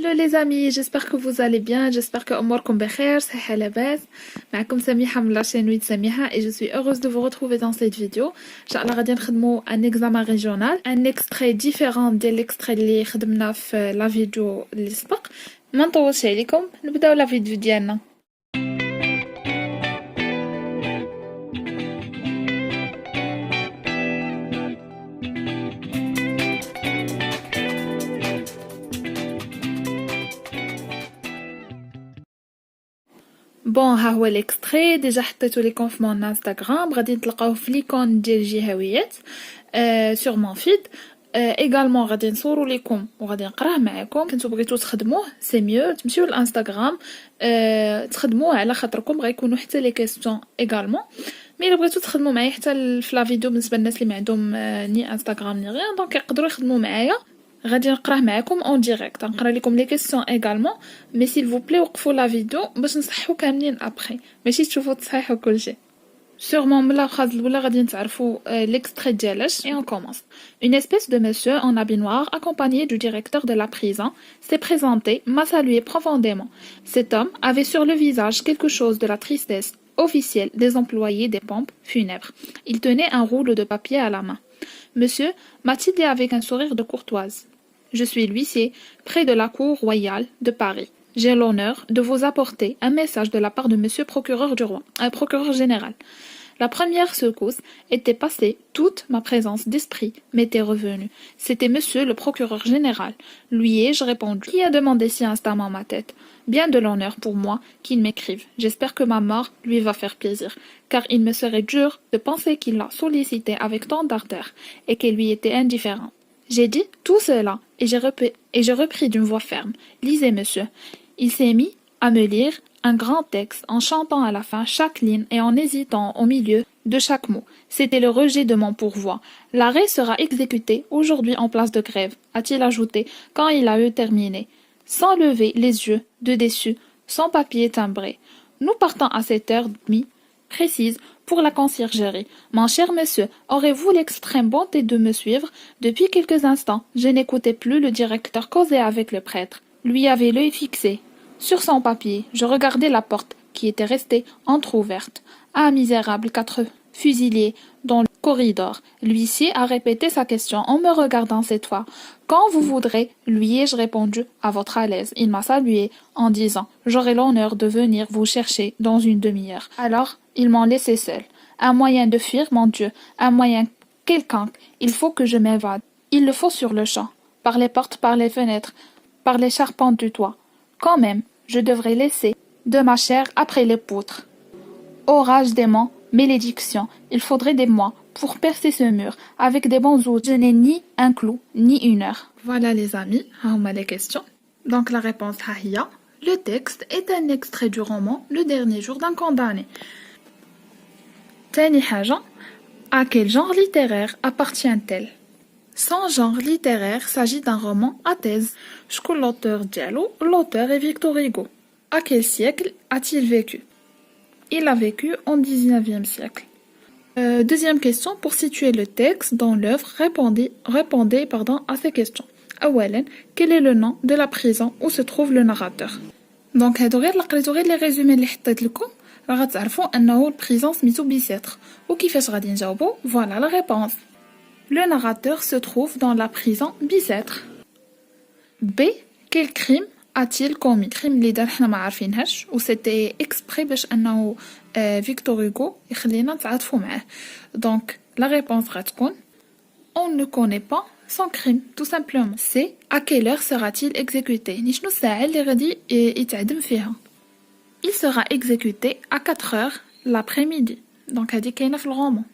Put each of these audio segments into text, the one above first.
Hello les amis, j'espère que vous allez bien, j'espère que أموركم بخير, صحة لاباس. معكم سميحة من la chaîne 8 سميحة et je suis heureuse de vous retrouver dans cette vidéo. إنشاء غادي نخدمو un examen régional, un extrait différent ديال l'extrait اللي خدمنا في la vidéo اللي سبق. ما نطولش عليكم, نبداو la vidéo ديالنا. بون ها هو الاكستري ديجا حطيتو ليكم في مون انستغرام غادي تلقاوه في ليكون ديال الجهويات سور مون فيد ايغالمون غادي نصورو ليكم وغادي نقراه معاكم كنتو بغيتو تخدموه سي ميو تمشيو للانستغرام تخدموه على خاطركم غيكونوا حتى لي كيسيون ايغالمون مي الا بغيتو تخدموا معايا حتى في لا فيديو بالنسبه للناس اللي ما عندهم ني انستغرام ني غير دونك يقدروا يخدموا معايا غادي نقراه معاكم اون ديريكت نقرا لكم لي كيسيون ايغالمون مي سيل فو بلي وقفوا لا فيديو باش نصححوا كاملين ابري ماشي تشوفوا تصحيحوا كلشي sûrement من لا phrase الاولى غادي نتعرفوا l'extrait ديالاش et on commence. Une espèce de monsieur en habit noir accompagné du directeur de la prison s'est présenté, m'a salué profondément. Cet homme avait sur le visage quelque chose de la tristesse officielle des employés des pompes funèbres. Il tenait un rouleau de papier à la main. Monsieur, m'a-t-il dit avec un sourire de courtoise. Je suis l'huissier, près de la cour royale de Paris. J'ai l'honneur de vous apporter un message de la part de monsieur procureur du roi, procureur général. La première secousse était passée, toute ma présence d'esprit m'était revenue. C'était monsieur le procureur général. Lui ai-je répondu. Qui a demandé si instamment ma tête? Bien de l'honneur pour moi qu'il m'écrive. J'espère que ma mort lui va faire plaisir, car il me serait dur de penser qu'il l'a sollicité avec tant d'ardeur et qu'elle lui était indifférente. J'ai dit tout cela et j'ai repris d'une voix ferme. Lisez, monsieur. Il s'est mis à me lire un grand texte en chantant à la fin chaque ligne et en hésitant au milieu de chaque mot. C'était le rejet de mon pourvoi. L'arrêt sera exécuté aujourd'hui en place de grève, a-t-il ajouté quand il a eu terminé. Sans lever les yeux de déçu, sans papier timbré. Nous partons à 7h30 précise pour la conciergerie. Mon cher monsieur, aurez-vous l'extrême bonté de me suivre? Depuis quelques instants, je n'écoutais plus le directeur causer avec le prêtre. Lui avait l'œil fixé sur son papier. Je regardais la porte qui était restée entr'ouverte. Un misérable 4 fusiliers dans le corridor. L'huissier a répété sa question en me regardant cette fois. Quand vous voudrez, lui ai-je répondu à votre aise. Il m'a salué en disant « J'aurai l'honneur de venir vous chercher dans une demi-heure. » Alors, ils m'ont laissé seul. Un moyen de fuir, mon Dieu, un moyen quelconque. Il faut que je m'évade. Il le faut sur le champ. Par les portes, par les fenêtres, par les charpentes du toit. Quand même, je devrais laisser de ma chair après les poutres. Orage démon, malédiction, il faudrait des mois pour percer ce mur avec des bons outils. Je n'ai ni un clou, ni une heure. Voilà les amis, on a les questions. Donc la réponse Hahia. Le texte est un extrait du roman Le dernier jour d'un condamné. Tani Haja, à quel genre littéraire appartient-elle? Son genre littéraire s'agit d'un roman à thèse. Shkoun l'auteur dialo, l'auteur est Victor Hugo. À quel siècle a-t-il vécu? Il a vécu au 19e siècle. Deuxième question, pour situer le texte dans l'œuvre, répondez à ces questions. Awalen, quel est le nom de la prison où se trouve le narrateur? Donc, les résumés اللي حطيت لكم غتعرفوا أنه البريزون سميتو بيسيتر وكيفاش غادي نجاوبوا. Voilà la réponse. Le narrateur se trouve dans la prison Bicêtre. B. Quel crime a-t-il commis? Crime اللي دار حنا ما عارفينهاش و c'était exprès باش انه فيكتور هوغو يخلينا نتعاطفوا معاه. Donc la réponse غتكون on ne connaît pas son crime tout simplement. C. À quelle heure sera-t-il exécuté? شنو الساعة اللي غادي يتعدم فيها? Il sera exécuté à 4 heures l'après-midi. Donc هادي كاينة في الغومون.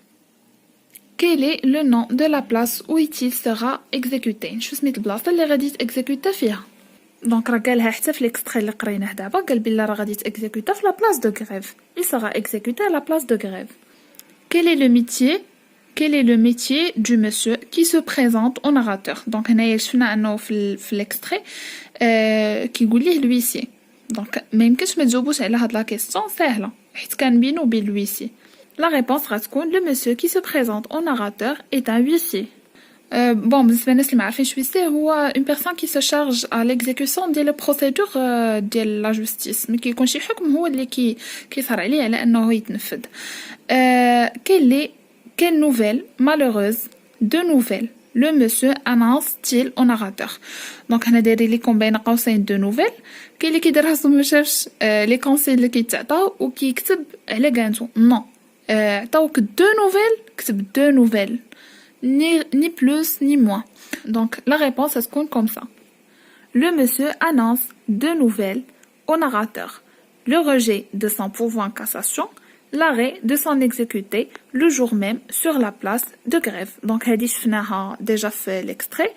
Quel est le nom de la place où il sera exécuté? شو سميت البلاصة اللي غادي تexécuter فيها؟ دونك راه قالها حتى في l'extrait اللي قريناه دابا قال بلي راه غادي تexécuter في la place de grève. Il sera exécuté à la place de grève. Quel est le métier du monsieur qui se présente au narrateur? دونك هنايا شفنا انه في l'extrait كيقول ليه l'huissier. دونك ما يمكنش ما تجاوبوش على هاد لا كيسيون سهله حيت كنبينو بين l'huissier. La réponse غتكون le monsieur qui se présente au narrateur est un huissier. Bon, بالنسبة للناس اللي ما عارفين شو يصير هو une personne qui se charge à l'exécution ديال البروسيدور ديال لا جوستيس. ملي كيكون شي حكم هو اللي كيصار عليه على انه يتنفذ. Quelle nouvelle malheureuse, deux nouvelles. Le monsieur annonce-t-il au narrateur. Donc هنا دايرين لكم بين قوسين deux nouvelles. كاين اللي كيدير راسو ما شافش لي كونسيل اللي كيتعطاو وكيكتب على كانتو. نو. عطاوك deux nouvelles, كتب deux nouvelles. Ni plus ni moins. Donc la réponse elle se compte comme ça. Le monsieur annonce deux nouvelles au narrateur. Le rejet de son pourvoi en cassation, l'arrêt de s'en exécuter le jour même sur la place de grève. Donc هادي شفناها déjà في l'extrait.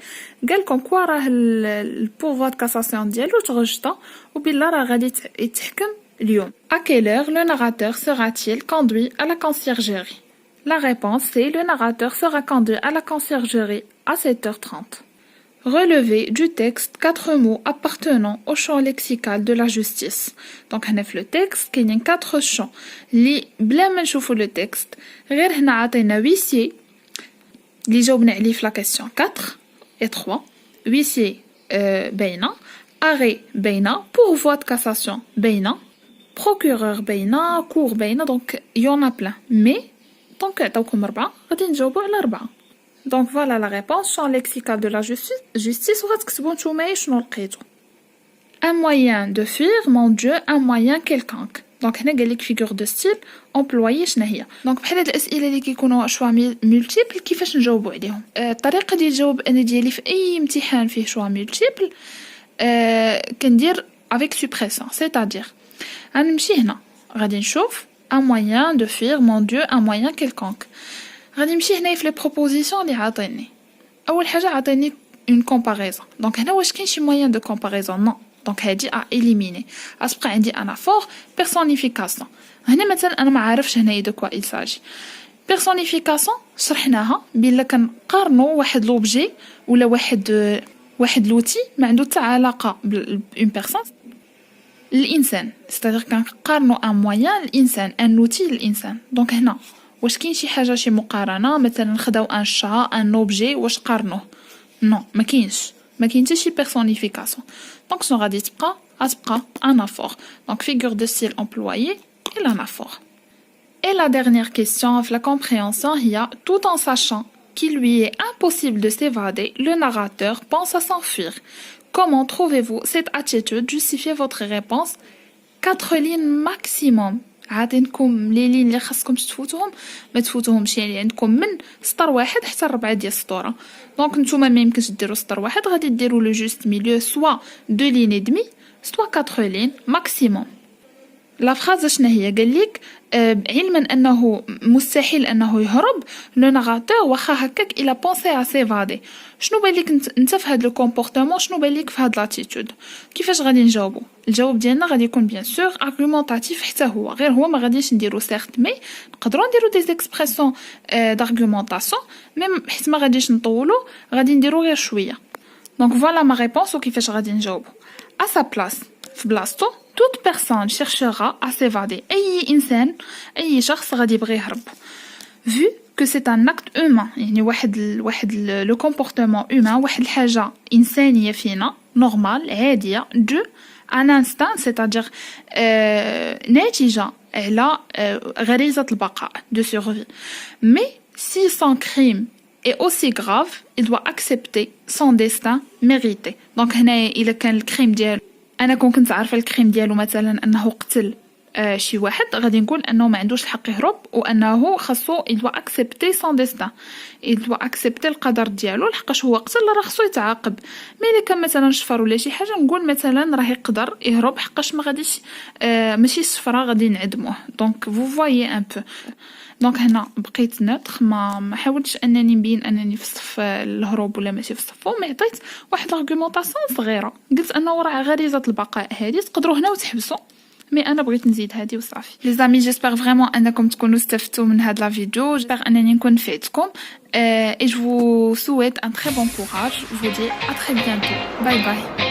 قال comme quoi راه le pourvoi de cassation ديالو ترجتا وبالله راه غادي يتحكم اليوم. À quelle heure le narrateur sera-t-il conduit à la conciergerie? La réponse c'est le narrateur sera conduit à la conciergerie à 7h30. Relevez du texte 4 mots appartenant au champ lexical de la justice. Donc هنا في le texte كاينين 4 champs اللي بلا ما نشوفوا le texte غير هنا عطينا huissier اللي جاوبنا عليه في la question 4 et 3. huissier باينه, arrêt باينه, pourvoi de cassation باينه, procureur باينه, cour باينه. donc il y en a plein mais tant que عطاوكم 4 غادي نجاوبوا على 4. Donc voilà la réponse, champ lexical de la justice وغتكتبوا نتوما شنو لقيتو. Un moyen de fuir, mon Dieu, un moyen quelconque. Donc هنا قال لك figure de style employé شنو هي. Donc بحال هاد الاسئله اللي كيكونوا شوا مولتيبل كيفاش نجاوبوا عليهم. الطريقه ديال الجواب انا ديالي في اي امتحان فيه شوا مولتيبل كندير avec suppression, c'est-à-dire غنمشي هنا غادي نشوف un moyen de fuir, mon Dieu, un moyen quelconque. غادي نمشي هنا في لي بروبوزيسيون اللي عاطيني. اول حاجه عاطيني اون كومباريزون. دونك هنا واش كاين شي موين دو كومباريزون؟ نو. دونك هادي ا اليميني. اسبقى عندي انافور بيرسونيفيكاسيون. هنا مثلا انا ما عارفش هنا دو كوا يساجي. بيرسونيفيكاسيون شرحناها بلا كنقارنوا واحد لوبجي ولا واحد لوتي ما عنده حتى علاقه بون بيرسون الانسان. ستادير كنقارنوا ان موين الانسان ان لوتي الانسان. دونك هنا واش كاين شي حاجه شي مقارنه مثلا خداو ان شا ان اوبجي واش قارنوه؟ نو ما كاينش حتى شي بيرسونيفيكاسيون. دونك شنو غادي تبقى انافور. دونك figure de style employé et l'anaphore. Et la dernière question في la compréhension هي tout en sachant qu'il lui est impossible de s'évader, le narrateur pense à s'enfuir. Comment trouvez-vous cette attitude? Justifiez votre réponse. 4 lignes maximum. عاطينكم لي لين اللي خاصكم تفوتوهم ما تفوتوهمش. يعني عندكم من سطر واحد حتى 4 ديال السطوره. دونك نتوما ما يمكنش ديروا سطر واحد غادي ديروا لو جوست ميليو سوا 2 لين et demi سوا 4 لين ماكسيموم. لا فراز شنو هي؟ قال لك علما انه مستحيل انه يهرب لو ناراتور واخا هكاك الى بونسي ا سيفادي. شنو بان لك انت في هذا الكومبورتمون؟ شنو بان لك في هذا لاتيتود؟ كيفاش غادي نجاوبوا؟ الجواب ديالنا غادي يكون بيان سور ارغومونطاتيف. حتى هو غير هو ما غاديش نديرو سيرت مي نقدروا نديرو دي زيكسبرسيون دارغومونطاسيون ميم حيت ما غاديش نطولوا غادي نديرو غير شويه. دونك فوالا ما ريبونس وكيفاش غادي نجاوبوا. ا سا بلاص في بلاصتو toute personne cherchera à s'évader. أي شخص غادي يبغي يهرب. Vu que c'est un acte humain, يعني واحد le comportement humain, واحد الحاجة إنسانية فينا normal عادية dû un instinct, c'est-à-dire ناتجة على غريزة البقاء de survie. Mais si son crime est aussi grave, il doit accepter son destin mérité. Donc هنا إذا كان الكريم ديالو انا كنت عارفه الكريم ديالو مثلا انه قتل شي واحد غادي نقول انه ما عندوش الحق يهرب وانه خاصو يدوا اكسبتي سون ديستان يدوا اكسبتي القدر ديالو لحقاش هو قتل راه خاصو يتعاقب. مي الا كان مثلا شفر ولا شي حاجه نقول مثلا راه يقدر يهرب حقاش ما غاديش ماشي الشفره غادي نعدموه. دونك فو فوايي ان بو. دونك هنا بقيت نوتر ما حاولتش انني نبين انني في صف الهروب ولا ماشي في الصف. مي عطيت واحد ارغومونطاسيون صغيره قلت انه راه غريزه البقاء هذه تقدروا هنا وتحبسوا مي انا بغيت نزيد هذه وصافي. لي زامي جيسبر فريمون انكم تكونوا استفدتوا من هاد لا فيديو. جيسبر انني نكون فيتكم et je vous souhaite un très bon courage. Je vous dis à très bientôt. Bye bye.